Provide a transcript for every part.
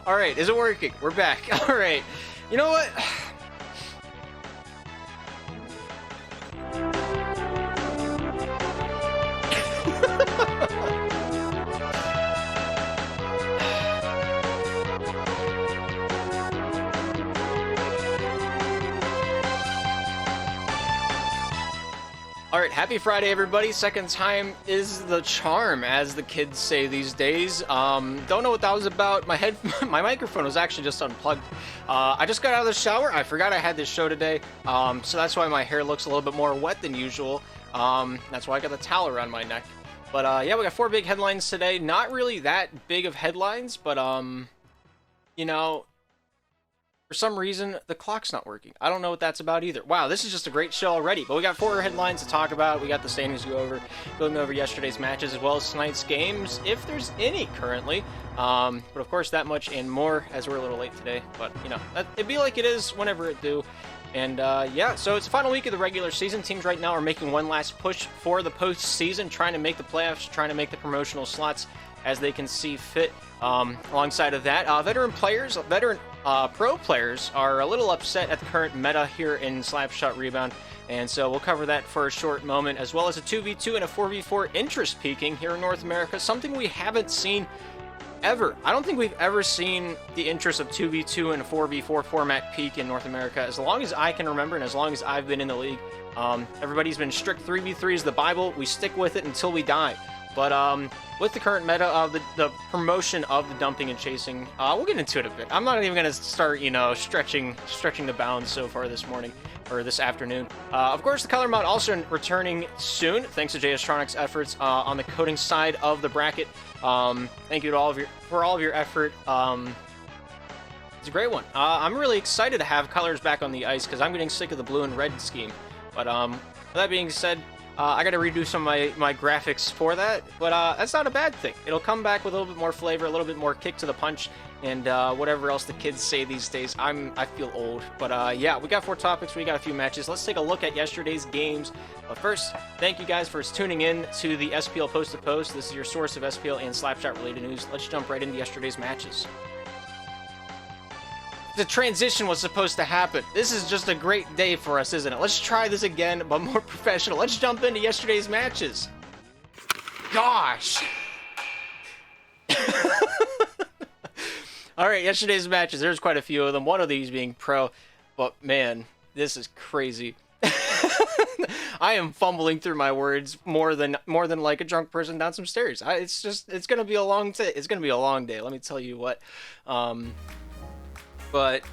All right, is it working? We're back. All right. You know what? All right, happy Friday, everybody. Second time is the charm, as the kids say these days. Don't know what that was about. My microphone was actually just unplugged. I just got out of the shower. I forgot I had this show today, so that's why my hair looks a little bit more wet than usual. That's why I got the towel around my neck. But yeah, we got 4 big headlines today. Not really that big of headlines, but you know, for some reason, the clock's not working. I don't know what that's about either. Wow, this is just a great show already. But we got 4 headlines to talk about. We got the standings to go over, going over yesterday's matches as well as tonight's games, if there's any currently. But of course, that much and more, as we're a little late today. But, you know, it'd be like it is whenever it do. And yeah, so it's the final week of the regular season. Teams right now are making one last push for the postseason, trying to make the playoffs, trying to make the promotional slots as they can see fit. Alongside of that, veteran pro players are a little upset at the current meta here in Slapshot Rebound, and so we'll cover that for a short moment, as well as a 2v2 and a 4v4 interest peaking here in North America, something we haven't seen ever. I don't think we've ever seen the interest of 2v2 and a 4v4 format peak in North America as long as I can remember and as long as I've been in the league. Everybody's been strict 3v3 is the Bible. We stick with it until we die. But with the current meta of the promotion of the dumping and chasing, we'll get into it a bit. I'm not even going to start, you know, stretching the bounds so far this morning or this afternoon. Of course, the color mod also returning soon, thanks to JStronics' efforts on the coding side of the bracket. Thank you to for all of your effort. It's a great one. I'm really excited to have colors back on the ice because I'm getting sick of the blue and red scheme. But with that being said, I got to redo some of my graphics for that, but that's not a bad thing. It'll come back with a little bit more flavor, a little bit more kick to the punch, and whatever else the kids say these days. I feel old, but yeah, we got 4 topics, we got a few matches. Let's take a look at yesterday's games. But first, thank you guys for tuning in to the SPL Post to Post. This is your source of SPL and Slapshot related news. Let's jump right into yesterday's matches. The transition was supposed to happen. This is just a great day for us, isn't it? Let's try this again, but more professional. Let's jump into yesterday's matches. Gosh. All right, yesterday's matches. There's quite a few of them. One of these being pro, but man, this is crazy. I am fumbling through my words more than like a drunk person down some stairs. It's gonna be a long day. It's gonna be a long day. Let me tell you what. But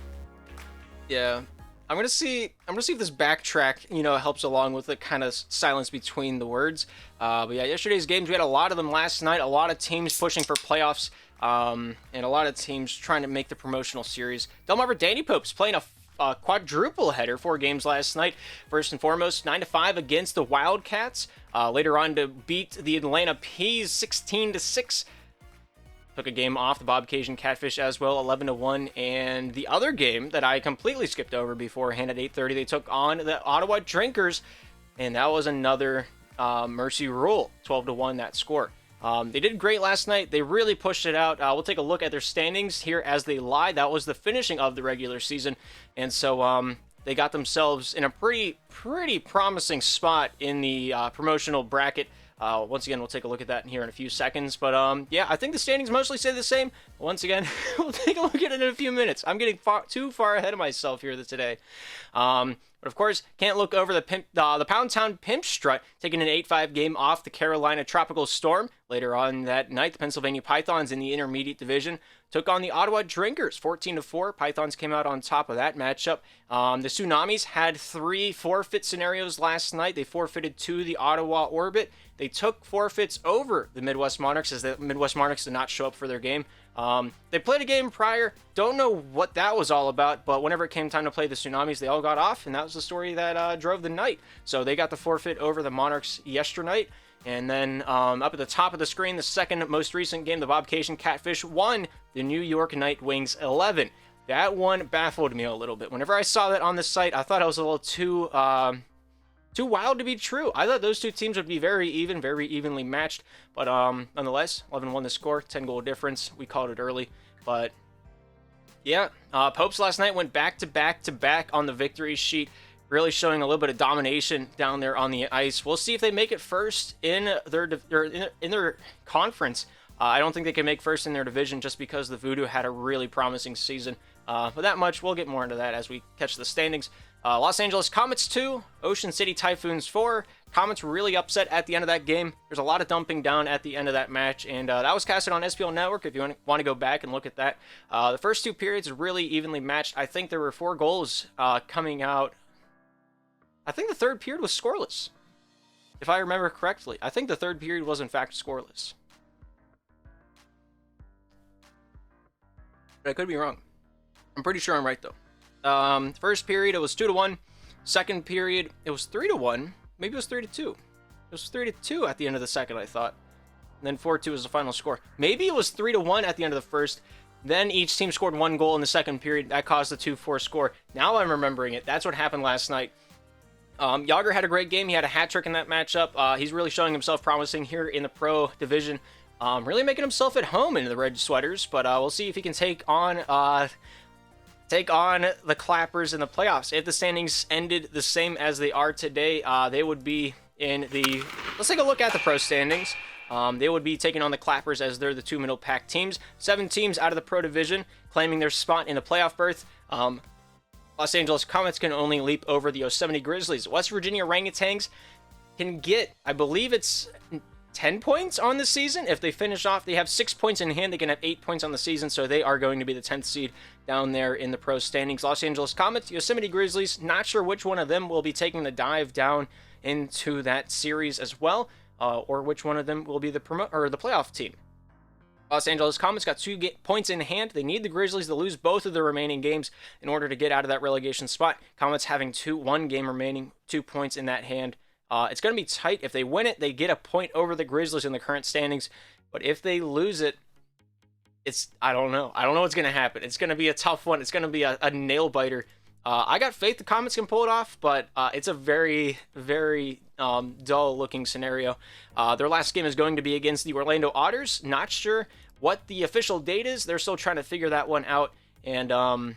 yeah, I'm gonna see if this backtrack, you know, helps along with the kind of silence between the words. But yeah, yesterday's games, we had a lot of them last night. A lot of teams pushing for playoffs, and a lot of teams trying to make the promotional series. Delmarva Danny Popes playing a quadruple header, 4 games last night. First and foremost, 9-5 against the Wildcats. Later on to beat the Atlanta Peas 16-6. Took a game off the Bob Cajun Catfish as well, 11-1. And the other game that I completely skipped over beforehand at 8:30, they took on the Ottawa Drinkers, and that was another Mercy Rule, 12-1 that score. They did great last night. They really pushed it out. We'll take a look at their standings here as they lie. That was the finishing of the regular season, and so they got themselves in a pretty promising spot in the promotional bracket. Once again, we'll take a look at that here in a few seconds. But yeah, I think the standings mostly stay the same. Once again, we'll take a look at it in a few minutes. I'm getting too far ahead of myself here today. But of course, can't look over the Pound Town Pimp Strut, taking an 8-5 game off the Carolina Tropical Storm. Later on that night, the Pennsylvania Pythons in the Intermediate Division took on the Ottawa Drinkers, 14-4. Pythons came out on top of that matchup. The Tsunamis had 3 forfeit scenarios last night. They forfeited to the Ottawa Orbit. They took forfeits over the Midwest Monarchs, as the Midwest Monarchs did not show up for their game. They played a game prior. Don't know what that was all about, but whenever it came time to play the Tsunamis, they all got off, and that was the story that drove the night. So they got the forfeit over the Monarchs yesternight. And then up at the top of the screen, the second most recent game, the Bob Cajun Catfish won the New York Night Wings 11. That one baffled me a little bit. Whenever I saw that on the site, I thought it was a little too too wild to be true. I thought those two teams would be very even, very evenly matched. But nonetheless, 11-1 the score, 10-goal difference. We called it early. But yeah, Popes last night went back to back on the victory sheet, really showing a little bit of domination down there on the ice. We'll see if they make it first in their conference. I don't think they can make first in their division just because the Voodoo had a really promising season. But that much, we'll get more into that as we catch the standings. Los Angeles Comets 2, Ocean City Typhoons 4. Comets were really upset at the end of that game. There's a lot of dumping down at the end of that match, and that was casted on SPL Network if you want to go back and look at that. The first two periods are really evenly matched. I think there were 4 goals coming out. I think the third period was scoreless, if I remember correctly. I think the third period was in fact scoreless. But I could be wrong. I'm pretty sure I'm right though. First period, it was 2-1. Second period, it was 3-1. Maybe it was 3-2. It was 3-2 at the end of the second, I thought. And then 4-2 was the final score. Maybe it was 3-1 at the end of the first. Then each team scored 1 goal in the second period. That caused the 2-4 score. Now I'm remembering it. That's what happened last night. Yager had a great game. He had a hat trick in that matchup. He's really showing himself promising here in the pro division. Really making himself at home in the red sweaters. But we'll see if he can take on the Clappers in the playoffs. If the standings ended the same as they are today, they would be in the... Let's take a look at the pro standings. They would be taking on the Clappers as they're the 2 middle pack teams. 7 teams out of the pro division claiming their spot in the playoff berth. Los Angeles Comets can only leap over the Yosemite Grizzlies. West Virginia Orangutans can get, I believe it's 10 points on the season. If they finish off, they have 6 points in hand. They can have 8 points on the season, so they are going to be the 10th seed down there in the pro standings. Los Angeles Comets, Yosemite Grizzlies, not sure which one of them will be taking the dive down into that series as well, or which one of them will be the playoff team. Los Angeles Comets got 2 points in hand. They need the Grizzlies to lose both of the remaining games in order to get out of that relegation spot. Comets having 1 game remaining, 2 points in that hand. It's going to be tight. If they win it, they get a point over the Grizzlies in the current standings. But if they lose it, I don't know. I don't know what's going to happen. It's going to be a tough one. It's going to be a nail-biter. I got faith the Comets can pull it off, but it's a very, very dull-looking scenario. Their last game is going to be against the Orlando Otters. Not sure what the official date is. They're still trying to figure that one out. And, of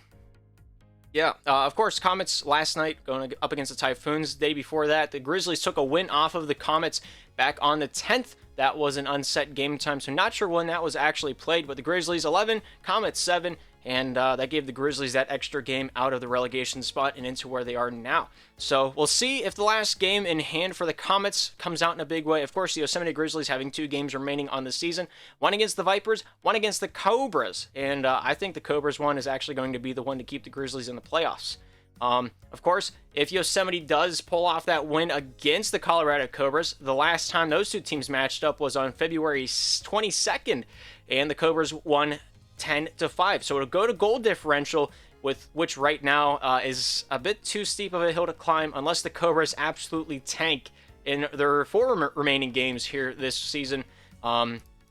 course, Comets last night going up against the Typhoons. The day before that, the Grizzlies took a win off of the Comets back on the 10th. That was an unset game time, so not sure when that was actually played, but the Grizzlies 11, Comets 7, and that gave the Grizzlies that extra game out of the relegation spot and into where they are now. So we'll see if the last game in hand for the Comets comes out in a big way. Of course, the Yosemite Grizzlies having 2 games remaining on the season, 1 against the Vipers, 1 against the Cobras, and I think the Cobras one is actually going to be the one to keep the Grizzlies in the playoffs. Of course, if Yosemite does pull off that win against the Colorado Cobras, the last time those 2 teams matched up was on February 22nd, and the Cobras won 10-5. So it'll go to goal differential, with which right now is a bit too steep of a hill to climb unless the Cobras absolutely tank in their 4 remaining games here this season.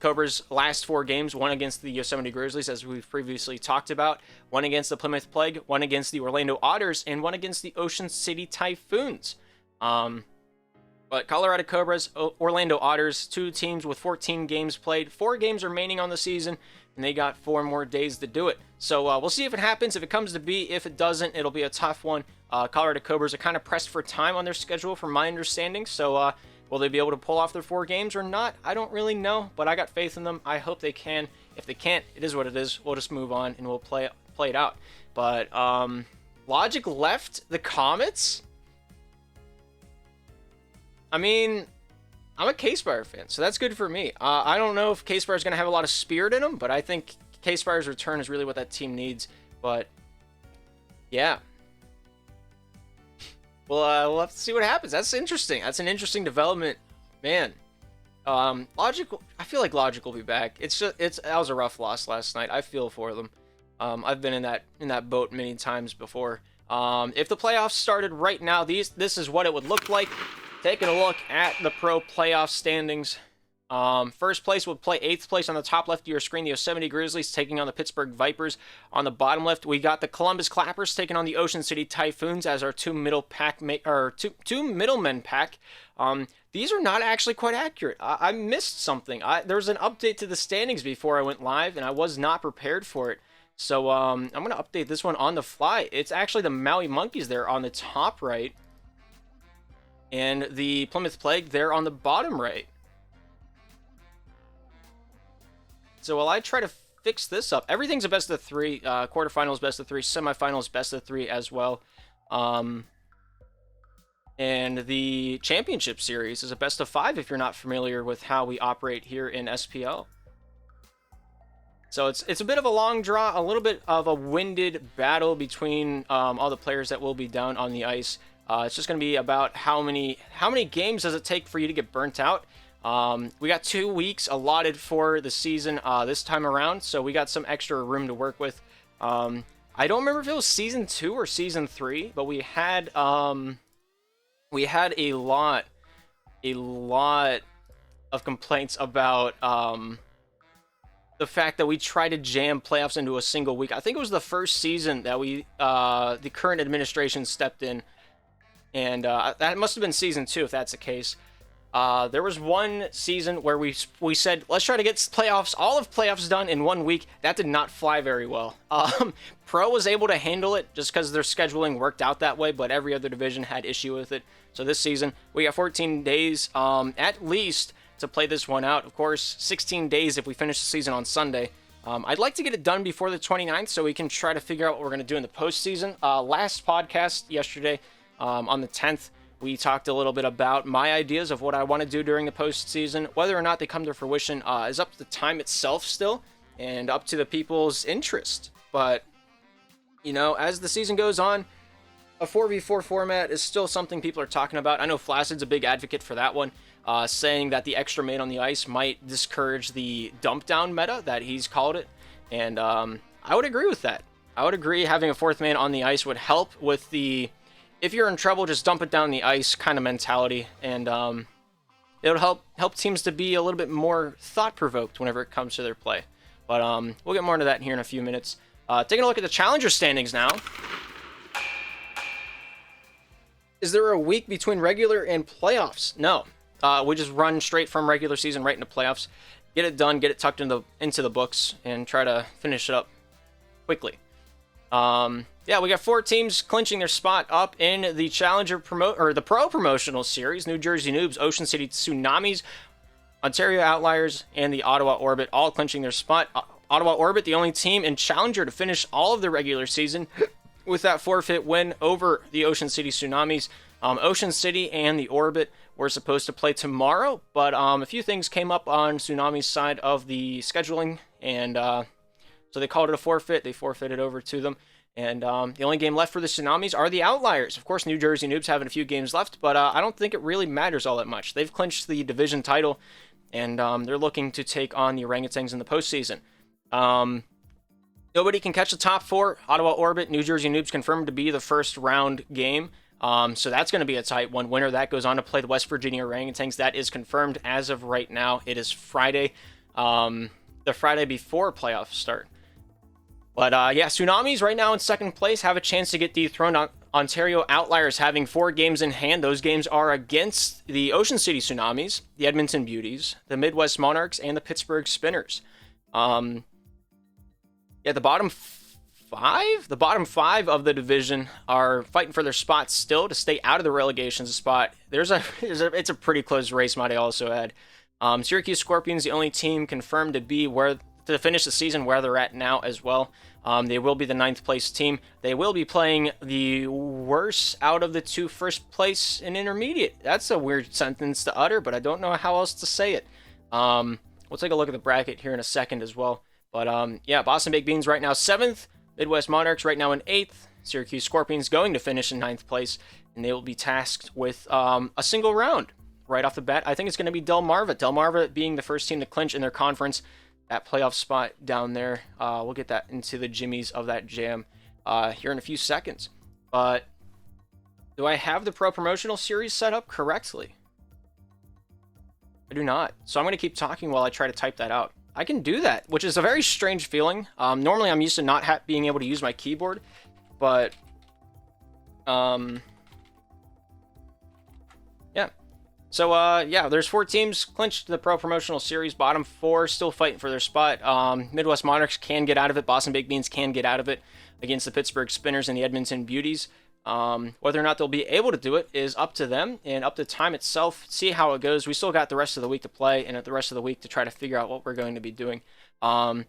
Cobras' last 4 games, 1 against the Yosemite Grizzlies, as we've previously talked about, 1 against the Plymouth Plague, 1 against the Orlando Otters, and 1 against the Ocean City Typhoons. But Colorado Cobras, Orlando Otters, 2 teams with 14 games played, 4 games remaining on the season, and they got 4 more days to do it. So we'll see if it happens, if it comes to be. If it doesn't, it'll be a tough one. Colorado Cobras are kind of pressed for time on their schedule, from my understanding, so will they be able to pull off their 4 games or not? I don't really know, but I got faith in them. I hope they can. If they can't, it is what it is. We'll just move on and we'll play it out. But Logic left the Comets? I mean, I'm a K-Spire fan, so that's good for me. I don't know if K-Spire is going to have a lot of spirit in him, but I think K-Spire's return is really what that team needs. But, yeah. We'll have to see what happens. That's interesting. That's an interesting development, man. Logic, I feel like Logic will be back. That was a rough loss last night. I feel for them. I've been in that boat many times before. If the playoffs started right now, this is what it would look like. Taking a look at the pro playoff standings. First place will play 8th place on the top left of your screen. The Yosemite Grizzlies taking on the Pittsburgh Vipers. On the bottom left, we got the Columbus Clappers taking on the Ocean City Typhoons as our two middlemen pack. These are not actually quite accurate. I missed something. There was an update to the standings before I went live, and I was not prepared for it. So I'm going to update this one on the fly. It's actually the Maui Monkeys there on the top right, and the Plymouth Plague there on the bottom right. So while I try to fix this up, everything's a best of 3. Quarterfinals, best of 3. Semifinals, best of 3 as well. And the championship series is a best of 5 if you're not familiar with how we operate here in SPL. So it's a bit of a long draw, a little bit of a winded battle between all the players that will be down on the ice. It's just going to be about how many games does it take for you to get burnt out. We got 2 weeks allotted for the season this time around, so we got some extra room to work with. I don't remember if it was season 2 or season 3, but we had a lot of complaints about the fact that we tried to jam playoffs into a single week. I think it was the first season that the current administration stepped in, and that must have been season 2 if that's the case. There was one season where we said, let's try to get all of playoffs done in 1 week. That did not fly very well. Pro was able to handle it just because their scheduling worked out that way, but every other division had issue with it. So this season, we got 14 days at least to play this one out. Of course, 16 days if we finish the season on Sunday. I'd like to get it done before the 29th so we can try to figure out what we're going to do in the postseason. Last podcast yesterday on the 10th, we talked a little bit about my ideas of what I want to do during the postseason. Whether or not they come to fruition is up to the time itself still, and up to the people's interest. But, you know, as the season goes on, a 4v4 format is still something people are talking about. I know Flaccid's a big advocate for that one, saying that the extra man on the ice might discourage the dump down meta that he's called it. And I would agree with that. I would agree having a 4th man on the ice would help with the if you're in trouble, just dump it down the ice kind of mentality, and it'll help teams to be a little bit more thought-provoked whenever it comes to their play. But we'll get more into that here in a few minutes. Taking a look at the Challenger standings now. Is there a week between regular and playoffs? No. We just run straight from regular season right into playoffs. Get it done, get it tucked into the books, and try to finish it up quickly. Yeah, we got 4 teams clinching their spot up in the Challenger the Pro Promotional Series. New Jersey Noobs, Ocean City Tsunamis, Ontario Outliers, and the Ottawa Orbit all clinching their spot. Ottawa Orbit, the only team in Challenger to finish all of the regular season with that forfeit win over the Ocean City Tsunamis. Ocean City and the Orbit were supposed to play tomorrow, but a few things came up on Tsunami's side of the scheduling, and so they called it a forfeit. They forfeited over to them. And the only game left for the Tsunamis are the Outliers. Of course, New Jersey Noobs having a few games left, but I don't think it really matters all that much. They've clinched the division title, and they're looking to take on the Orangutans in the postseason. Nobody can catch the top 4. Ottawa Orbit, New Jersey Noobs confirmed to be the first round game. So that's going to be a tight one. Winner that goes on to play the West Virginia Orangutans. That is confirmed as of right now. It is Friday, the Friday before playoffs start. But yeah, Tsunamis right now in second place have a chance to get dethroned. Ontario Outliers having 4 games in hand. Those games are against the Ocean City Tsunamis, the Edmonton Beauties, the Midwest Monarchs, and the Pittsburgh Spinners. Yeah, the bottom 5? The bottom 5 of the division are fighting for their spots still to stay out of the relegation spot. It's a pretty close race, might I also add. Syracuse Scorpions, the only team confirmed to finish the season where they're at now as well. They will be the 9th place team. They will be playing the worst out of the 2 first place in intermediate. That's a weird sentence to utter, but I don't know how else to say it. We'll take a look at the bracket here in a second as well. But yeah, Boston Baked Beans right now 7th. Midwest Monarchs right now in 8th. Syracuse Scorpions going to finish in 9th place. And they will be tasked with a single round right off the bat. I think it's going to be Delmarva. Delmarva being the first team to clinch in their conference. That playoff spot down there. We'll get that into the jimmies of that jam here in a few seconds. But do I have the Pro Promotional Series set up correctly? I do not. So I'm going to keep talking while I try to type that out. I can do that, which is a very strange feeling. Normally I'm used to not being able to use my keyboard, but yeah. So yeah, there's 4 teams clinched the Pro Promotional Series. Bottom 4 still fighting for their spot. Midwest Monarchs can get out of it. Boston Baked Beans can get out of it against the Pittsburgh Spinners and the Edmonton Beauties. Whether or not they'll be able to do it is up to them and up to time itself. See how it goes. We still got the rest of the week to play and the rest of the week to try to figure out what we're going to be doing. One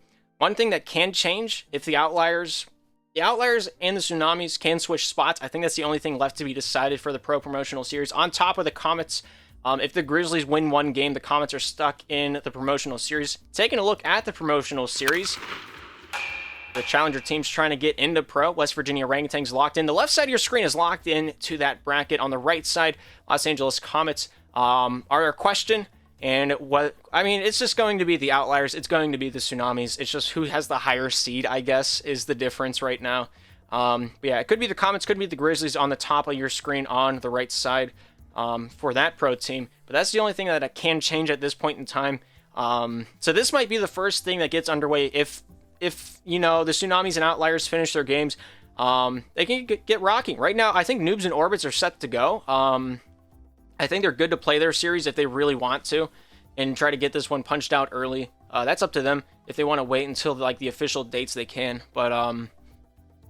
thing that can change if the Outliers and the Tsunamis can switch spots. I think that's the only thing left to be decided for the Pro Promotional Series. On top of the Comets, if the Grizzlies win one game, the Comets are stuck in the Promotional Series. Taking a look at the Promotional Series, the Challenger team's trying to get into Pro. West Virginia Orangutans locked in. The left side of your screen is locked in to that bracket. On the right side, Los Angeles Comets are a question. And it's just going to be the Outliers. It's going to be the Tsunamis. It's just who has the higher seed, I guess, is the difference right now. But yeah, it could be the Comets, could be the Grizzlies on the top of your screen on the right side for that Pro team. But that's the only thing that can change at this point in time. So this might be the first thing that gets underway if the Tsunamis and Outliers finish their games. They can get rocking. Right now, I think Noobs and Orbits are set to go. I think they're good to play their series if they really want to and try to get this one punched out early. That's up to them. If they want to wait until like the official dates, they can. But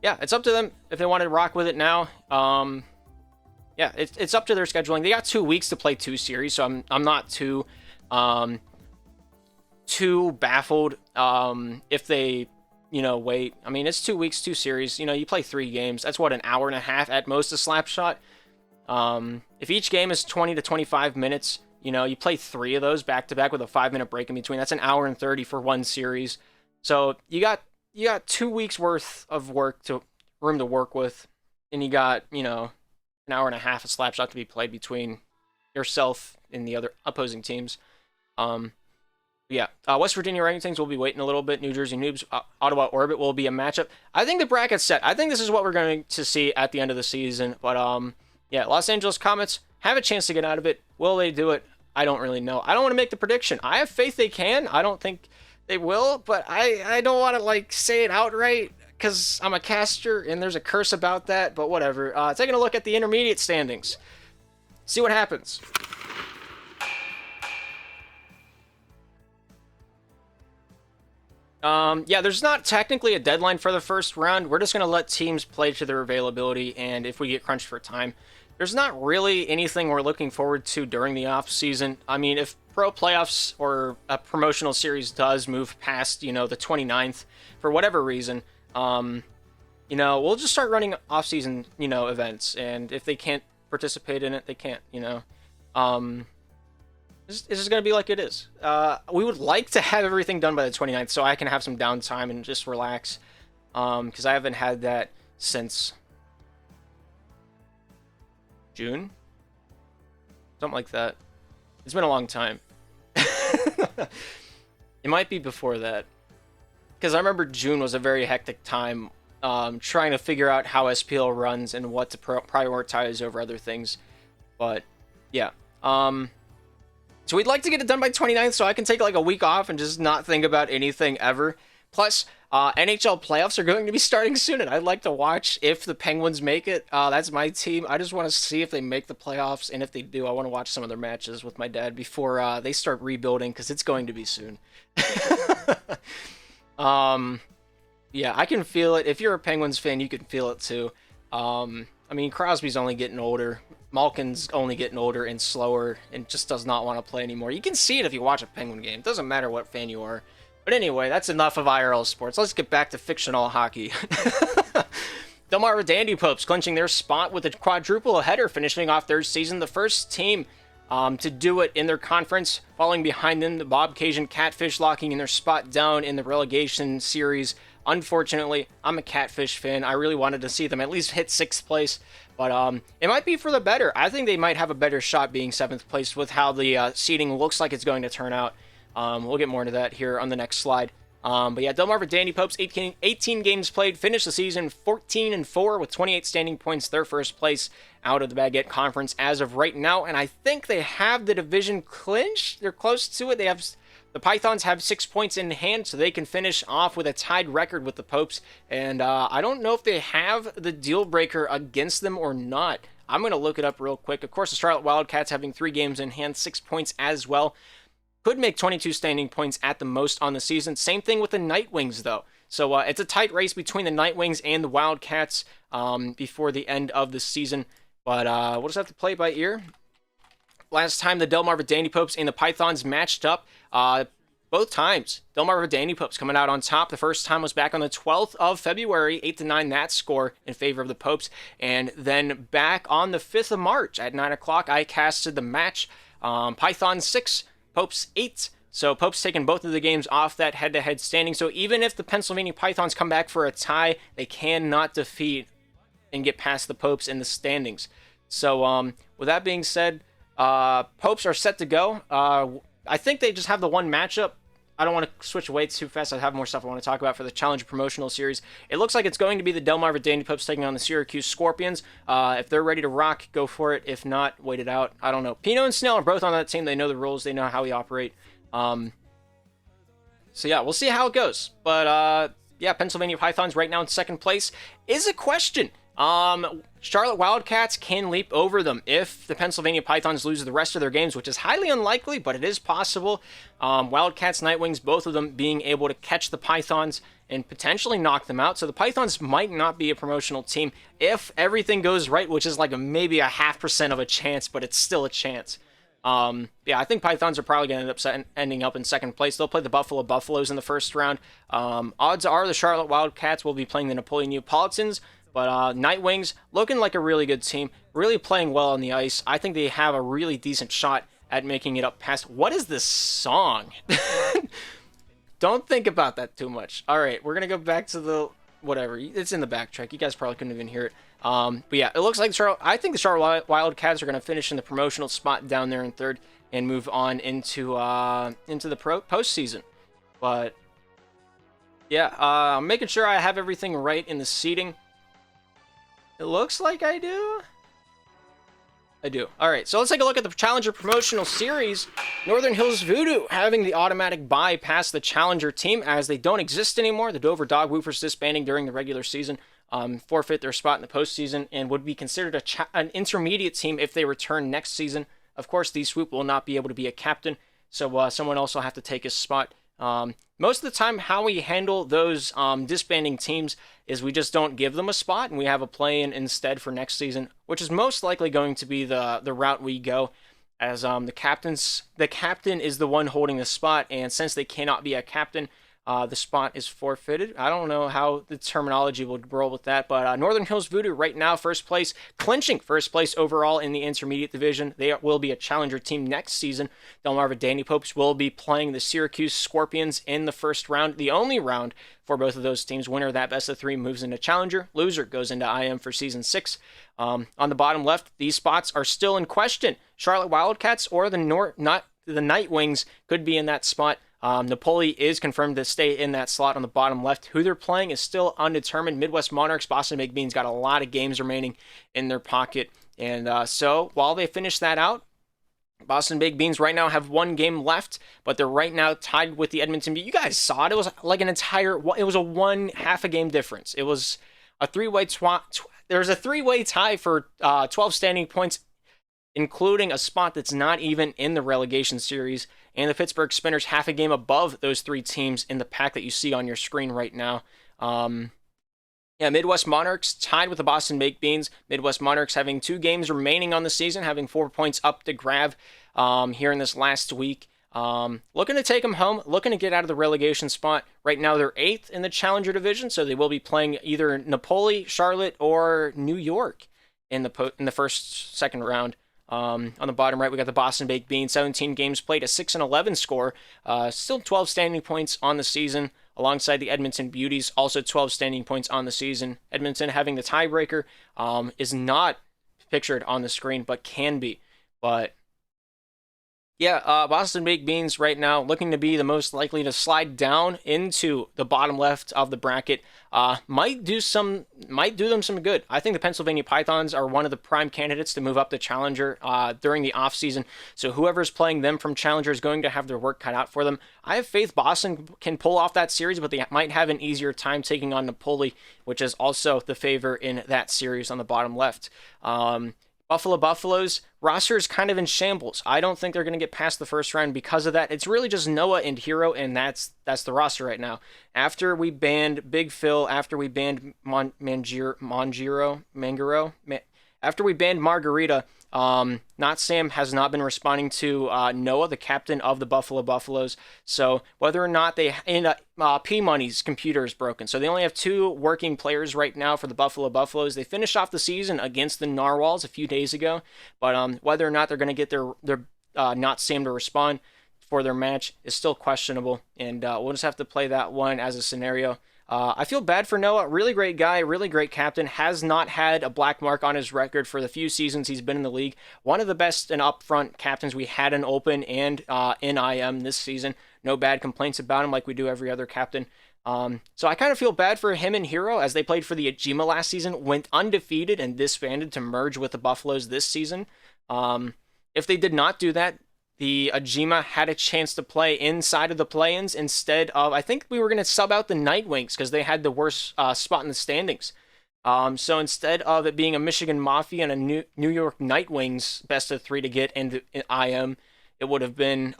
yeah, it's up to them if they want to rock with it now. Yeah, it's up to their scheduling. They got 2 weeks to play 2 series, so I'm not too baffled if they wait. I mean, it's 2 weeks, 2 series. You play 3 games. That's what, an hour and a half at most a Slapshot. If each game is 20 to 25 minutes, you play 3 of those back to back with a 5-minute break in between. That's an hour and 30 for one series. So you got 2 weeks worth of room to work with, and you got an hour and a half of Slapshot to be played between yourself and the other opposing teams. Yeah, West Virginia Orangutans will be waiting a little bit. New Jersey Noobs, Ottawa Orbit will be a matchup. I think the bracket's set. I think this is what we're going to see at the end of the season. But yeah, Los Angeles Comets have a chance to get out of it. Will they do it? I don't really know. I don't want to make the prediction. I have faith they can. I don't think they will, but I don't want to say it outright because I'm a caster and there's a curse about that. But whatever. Taking a look at the intermediate standings. See what happens. Yeah, there's not technically a deadline for the first round. We're just going to let teams play to their availability, and if we get crunched for time, there's not really anything we're looking forward to during the off season. I mean, if Pro Playoffs or a promotional series does move past, the 29th for whatever reason, we'll just start running off season, events, and if they can't participate in it, they can't, It's just going to be like it is. We would like to have everything done by the 29th so I can have some downtime and just relax. Because I haven't had that since June? Something like that. It's been a long time. It might be before that. Because I remember June was a very hectic time trying to figure out how SPL runs and what to prioritize over other things. But, yeah. So we'd like to get it done by 29th so I can take a week off and just not think about anything ever. Plus, NHL playoffs are going to be starting soon, and I'd like to watch if the Penguins make it. That's my team. I just want to see if they make the playoffs, and if they do, I want to watch some of their matches with my dad before they start rebuilding, because it's going to be soon. Yeah, I can feel it. If you're a Penguins fan, you can feel it too. I mean, Crosby's only getting older. Malkin's only getting older and slower and just does not want to play anymore. You can see it if you watch a Penguin game. It doesn't matter what fan you are. But anyway, that's enough of IRL sports. Let's get back to fictional hockey. Delmarva Dandy Pups clinching their spot with a quadruple header, finishing off their season. The first team to do it in their conference. Falling behind them, the Bob Cajun Catfish locking in their spot down in the relegation series. Unfortunately, I'm a Catfish fan. I really wanted to see them at least hit 6th place. But it might be for the better. I think they might have a better shot being 7th place with how the seeding looks like it's going to turn out. We'll get more into that here on the next slide. But yeah, Delmarva Dandy Popes, 18 games played, finished the season 14-4 with 28 standing points, their first place out of the Baguette Conference as of right now. And I think they have the division clinched. They're close to it. The Pythons have 6 points in hand, so they can finish off with a tied record with the Popes. And I don't know if they have the deal breaker against them or not. I'm going to look it up real quick. Of course, the Charlotte Wildcats having 3 games in hand, 6 points as well. Could make 22 standing points at the most on the season. Same thing with the Nightwings, though. So it's a tight race between the Nightwings and the Wildcats before the end of the season. But we'll just have to play it by ear. Last time the Delmarva Dandy Popes and the Pythons matched up, both times, Delmarva Dandy Popes coming out on top. The first time was back on the 12th of February, 8-9 that score in favor of the Popes. And then back on the 5th of March at 9 o'clock, I casted the match. Pythons 6, Popes 8. So Popes taking both of the games off that head-to-head standing. So even if the Pennsylvania Pythons come back for a tie, they cannot defeat and get past the Popes in the standings. So with that being said, Popes are set to go. I think they just have the one matchup. I don't want to switch away too fast. I have more stuff I want to talk about for the Challenger Promotional Series. It looks like it's going to be the Delmarva Dandy Popes taking on the Syracuse Scorpions. If they're ready to rock, go for it. If not, wait it out. I don't know. Pino and Snell are both on that team. They know the rules. They know how we operate. So yeah, we'll see how it goes. But yeah, Pennsylvania Pythons right now in second place is a question. Charlotte Wildcats can leap over them if the Pennsylvania Pythons lose the rest of their games, which is highly unlikely, but it is possible. Wildcats, Nightwings, both of them being able to catch the Pythons and potentially knock them out. So the Pythons might not be a promotional team if everything goes right, which is like maybe a 0.5% of a chance, but it's still a chance. Yeah, I think Pythons are probably going to end up ending up in second place. They'll play the Buffalo Buffaloes in the first round. Odds are the Charlotte Wildcats will be playing the Napoleon Neapolitans. But Nightwings, looking like a really good team, really playing well on the ice. I think they have a really decent shot at making it up past... What is this song? Don't think about that too much. All right, we're going to go back to the... Whatever, it's in the backtrack. You guys probably couldn't even hear it. But yeah, it looks like I think the Charlotte Wildcats are going to finish in the promotional spot down there in third and move on into the postseason. But yeah, I'm making sure I have everything right in the seating. It looks like I do. I do. All right, so let's take a look at the Challenger Promotional Series. Northern Hills Voodoo having the automatic bye past the Challenger team as they don't exist anymore. The Dover Dog Woofers disbanding during the regular season, forfeit their spot in the postseason, and would be considered an intermediate team if they return next season. Of course, the Swoop will not be able to be a captain, so someone else will have to take his spot. Most of the time, how we handle those disbanding teams is we just don't give them a spot, and we have a play-in instead for next season, which is most likely going to be the route we go, as the captain is the one holding the spot, and since they cannot be a captain, the spot is forfeited. I don't know how the terminology will roll with that, but Northern Hills Voodoo right now first place, clinching first place overall in the intermediate division. They will be a challenger team next season. Delmarva Dandy Popes will be playing the Syracuse Scorpions in the first round, the only round for both of those teams. Winner of that best of 3 moves into challenger. Loser goes into IM for season 6. On the bottom left, these spots are still in question. Charlotte Wildcats or the Nightwings could be in that spot. Napoli is confirmed to stay in that slot on the bottom left. Who they're playing is still undetermined. Midwest Monarchs, Boston Baked Beans got a lot of games remaining in their pocket. And so while they finish that out, Boston Baked Beans right now have 1 game left, but they're right now tied with the Edmonton. You guys saw it. It was like it was a half a game difference. It was a 3-way there's a 3-way tie for 12 standing points, including a spot that's not even in the relegation series. And the Pittsburgh Spinners half a game above those 3 teams in the pack that you see on your screen right now. Yeah, Midwest Monarchs tied with the Boston Baked Beans. Midwest Monarchs having 2 games remaining on the season, having 4 points up to grab here in this last week. Looking to take them home, looking to get out of the relegation spot. Right now they're 8th in the Challenger division, so they will be playing either Napoli, Charlotte, or New York in the second round. On the bottom right, we got the Boston Baked Beans, 17 games played, a 6-11 score, still 12 standing points on the season, alongside the Edmonton Beauties, also 12 standing points on the season. Edmonton having the tiebreaker is not pictured on the screen, but can be. But Yeah, Boston Baked Beans right now looking to be the most likely to slide down into the bottom left of the bracket. Might do them some good. I think the Pennsylvania Pythons are one of the prime candidates to move up to Challenger during the offseason. So whoever's playing them from Challenger is going to have their work cut out for them. I have faith Boston can pull off that series, but they might have an easier time taking on Napoli, which is also the favor in that series on the bottom left. Buffalo Buffaloes roster is kind of in shambles. I don't think they're going to get past the first round because of that. It's really just Noah and Hero, and that's the roster right now. After we banned Big Phil, after we banned Mangiro, after we banned Margarita, Not Sam has not been responding to Noah, the captain of the Buffalo Buffaloes. So whether or not they P Money's computer is broken, so they only have 2 working players right now for the Buffalo Buffaloes. They finished off the season against the Narwhals a few days ago, but whether or not they're going to get their Not Sam to respond for their match is still questionable, and we'll just have to play that one as a scenario. I feel bad for Noah. Really great guy, really great captain. Has not had a black mark on his record for the few seasons he's been in the league. One of the best and upfront captains we had in Open and in IM this season. No bad complaints about him like we do every other captain. So I kind of feel bad for him and Hero as they played for the Ajima last season, went undefeated and disbanded to merge with the Buffaloes this season. If they did not do that, the Ajima had a chance to play inside of the play-ins instead of, I think we were going to sub out the Nightwings because they had the worst spot in the standings. So instead of it being a Michigan Mafia and a New York Nightwings best of 3 to get into IM, it would have been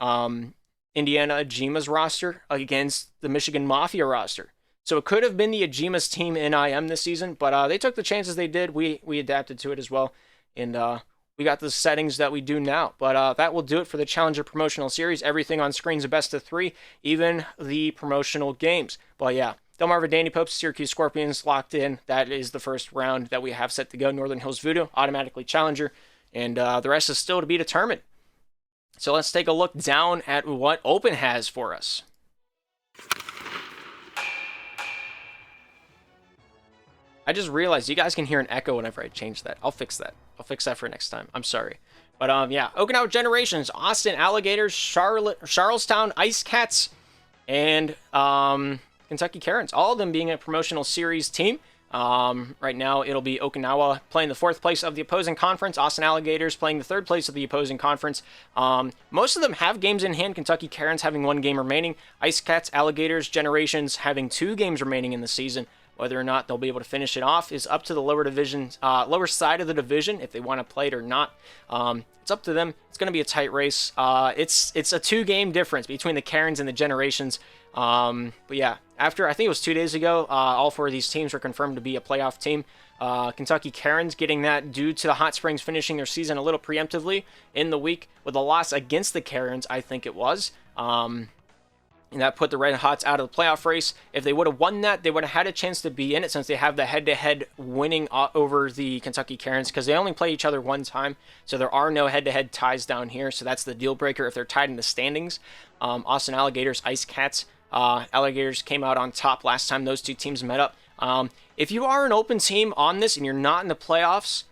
Indiana Ajima's roster against the Michigan Mafia roster. So it could have been the Ajima's team in IM this season, but they took the chances they did. We adapted to it as well, and we got the settings that we do now. But that will do it for the Challenger Promotional Series. Everything on screen is a best of 3, even the promotional games. But yeah, Delmarva Danny Pups, Syracuse Scorpions locked in. That is the first round that we have set to go. Northern Hills Voodoo, automatically Challenger. And the rest is still to be determined. So let's take a look down at what Open has for us. I just realized you guys can hear an echo whenever I change that. I'll fix that. I'll fix that for next time. I'm sorry. But yeah, Okinawa Generations, Austin Alligators, Charlestown Ice Cats, and Kentucky Karens. All of them being a promotional series team. Right now, it'll be Okinawa playing the 4th place of the opposing conference. Austin Alligators playing the 3rd place of the opposing conference. Most of them have games in hand. Kentucky Karens having 1 game remaining. Ice Cats, Alligators, Generations having 2 games remaining in the season. Whether or not they'll be able to finish it off is up to the lower side of the division if they want to play it or not. It's up to them. It's going to be a tight race. It's a 2-game difference between the Karens and the Generations. But yeah, after I think it was 2 days ago, all 4 of these teams were confirmed to be a playoff team. Kentucky Karens getting that due to the Hot Springs finishing their season a little preemptively in the week with a loss against the Karens, I think it was. And that put the Red Hots out of the playoff race. If they would have won that, they would have had a chance to be in it since they have the head-to-head winning over the Kentucky Karens because they only play each other 1 time. So there are no head-to-head ties down here. So that's the deal breaker if they're tied in the standings. Austin Alligators, Ice Cats. Alligators came out on top last time those 2 teams met up. If you are an Open team on this and you're not in the playoffs,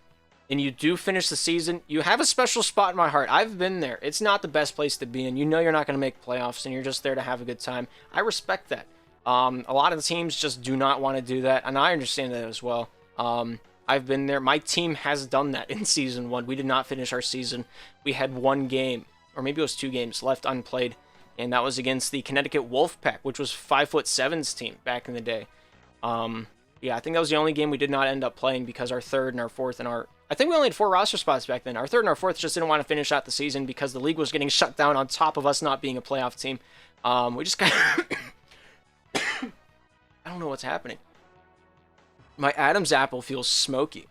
and you do finish the season, you have a special spot in my heart. I've been there. It's not the best place to be in. You know you're not going to make playoffs, and you're just there to have a good time. I respect that. A lot of the teams just do not want to do that, and I understand that as well. I've been there. My team has done that in Season 1. We did not finish our season. We had 1 game, or maybe it was 2 games left unplayed, and that was against the Connecticut Wolfpack, which was 5'7's team back in the day. Yeah, I think that was the only game we did not end up playing because our 3rd and our 4th and our... I think we only had 4 roster spots back then. Our 3rd and our 4th just didn't want to finish out the season because the league was getting shut down on top of us not being a playoff team. We just kind of... I don't know what's happening. My Adam's apple feels smoky.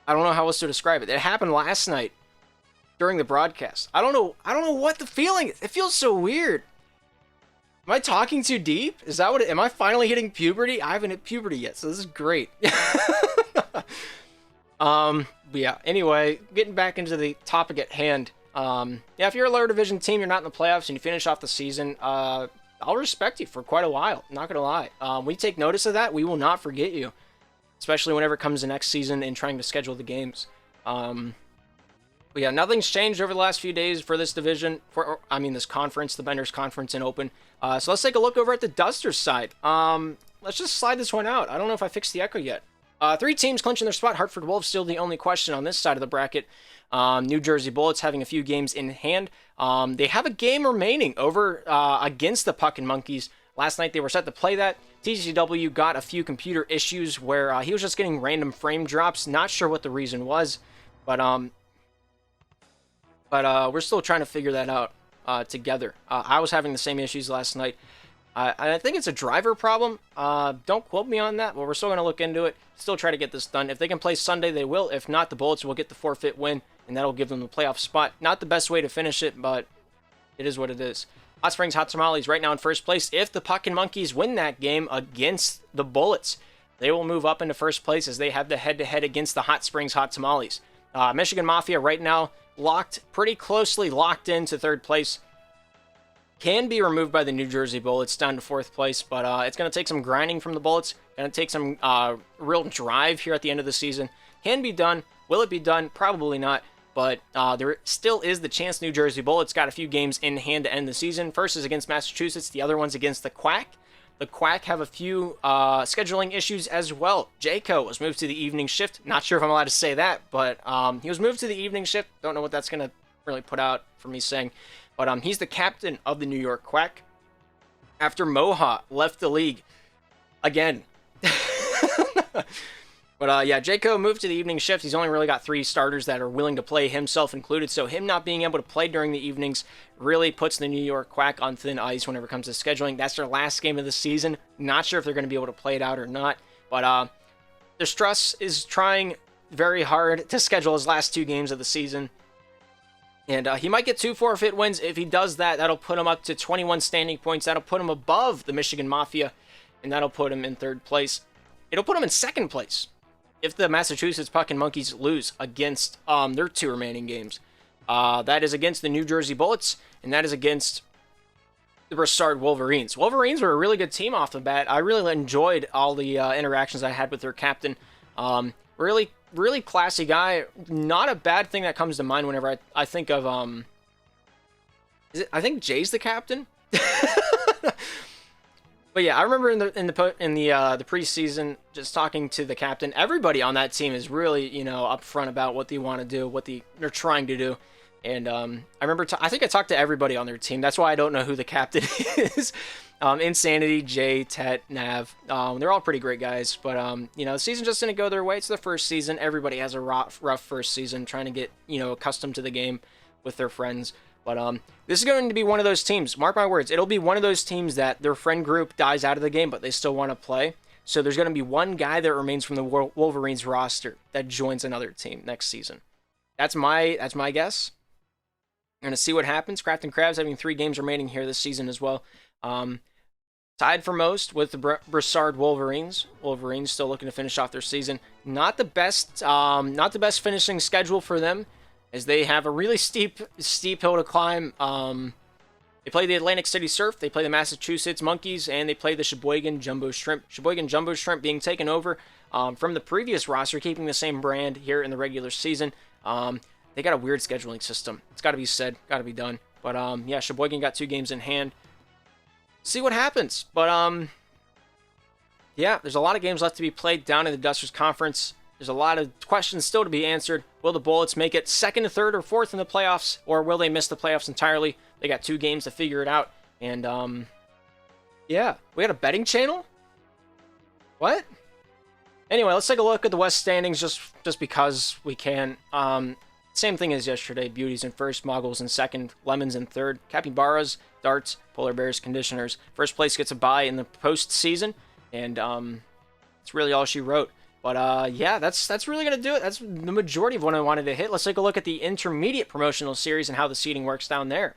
I don't know how else to describe it. It happened last night during the broadcast. I don't know what the feeling is. It feels so weird. Am I talking too deep? Is that what am I finally hitting puberty? I haven't hit puberty yet, so this is great. But yeah, anyway, getting back into the topic at hand. Yeah, if you're a lower division team, you're not in the playoffs, and you finish off the season, I'll respect you for quite a while. Not gonna lie. We take notice of that. We will not forget you, especially whenever it comes to next season and trying to schedule the games. But But yeah, nothing's changed over the last few days for this division, this conference, the Benders Conference in Open. So let's take a look over at the Dusters side. Let's just slide this one out. I don't know if I fixed the echo yet. 3 teams clinching their spot. Hartford Wolves still the only question on this side of the bracket. New Jersey Bullets having a few games in hand. They have a game remaining over against the Puck and Monkeys. Last night they were set to play that. TCW got a few computer issues where he was just getting random frame drops. Not sure what the reason was, but we're still trying to figure that out together. I was having the same issues last night. I think it's a driver problem. Don't quote me on that, but we're still going to look into it. Still try to get this done. If they can play Sunday, they will. If not, the Bullets will get the forfeit win, and that'll give them the playoff spot. Not the best way to finish it, but it is what it is. Hot Springs Hot Tamales right now in first place. If the Puck and Monkeys win that game against the Bullets, they will move up into first place as they have the head-to-head against the Hot Springs Hot Tamales. Michigan Mafia right now pretty closely locked into third place. Can be removed by the New Jersey Bullets down to fourth place, but it's going to take some grinding from the Bullets. Going to take some real drive here at the end of the season. Can be done. Will it be done? Probably not, but there still is the chance New Jersey Bullets got a few games in hand to end the season. First is against Massachusetts. The other one's against the Quack. The Quack have a few scheduling issues as well. Jayco was moved to the evening shift. Not sure if I'm allowed to say that, but he was moved to the evening shift. Don't know what that's going to really put out for me saying. But he's the captain of the New York Quack after Moha left the league again. But yeah, Jayco moved to the evening shift. He's only really got 3 starters that are willing to play, himself included. So him not being able to play during the evenings really puts the New York Quack on thin ice whenever it comes to scheduling. That's their last game of the season. Not sure if they're going to be able to play it out or not. But the Struss is trying very hard to schedule his last 2 games of the season. And he might get 2 forfeit wins. If he does that, that'll put him up to 21 standing points. That'll put him above the Michigan Mafia, and that'll put him in third place. It'll put him in second place if the Massachusetts Puck and Monkeys lose against their 2 remaining games. That is against the New Jersey Bullets, and that is against the Broussard Wolverines. Wolverines were a really good team off the bat. I really enjoyed all the interactions I had with their captain. Really classy guy. Not a bad thing that comes to mind whenever I think of I think Jay's the captain. But yeah, I remember in the preseason just talking to the captain. Everybody on that team is really upfront about what they want to do, what they're trying to do. And I remember I think I talked to everybody on their team. That's why I don't know who the captain is. Insanity, Jay, Tet, Nav. They're all pretty great guys. But the season just didn't go their way. It's the first season. Everybody has a rough first season, trying to get accustomed to the game with their friends. But this is going to be one of those teams. Mark my words. It'll be one of those teams that their friend group dies out of the game, but they still want to play. So there's going to be one guy that remains from the Wolverines roster that joins another team next season. That's my guess. We're going to see what happens. Kraft and Krabs having 3 games remaining here this season as well. Tied for most with the Broussard Wolverines. Wolverines still looking to finish off their season. Not the best finishing schedule for them, as they have a really steep hill to climb. They play the Atlantic City Surf, they play the Massachusetts Monkeys, and they play the Sheboygan Jumbo Shrimp. Sheboygan Jumbo Shrimp being taken over from the previous roster, keeping the same brand here in the regular season. They got a weird scheduling system. It's got to be said, got to be done. But yeah, Sheboygan got 2 games in hand. See what happens. But yeah, there's a lot of games left to be played down in the Dusters Conference. There's a lot of questions still to be answered. Will the Bullets make it 2nd, 3rd, or 4th in the playoffs, or will they miss the playoffs entirely? They got 2 games to figure it out. And yeah, we got a betting channel? What? Anyway, let's take a look at the West standings just because we can. Same thing as yesterday. Beauties in first, Moggles in second, Lemons in third, Capybaras, Darts, Polar Bears, Conditioners. First place gets a bye in the postseason, and that's really all she wrote. But yeah, that's really gonna do it. That's the majority of what I wanted to hit. Let's take a look at the intermediate promotional series and how the seeding works down there.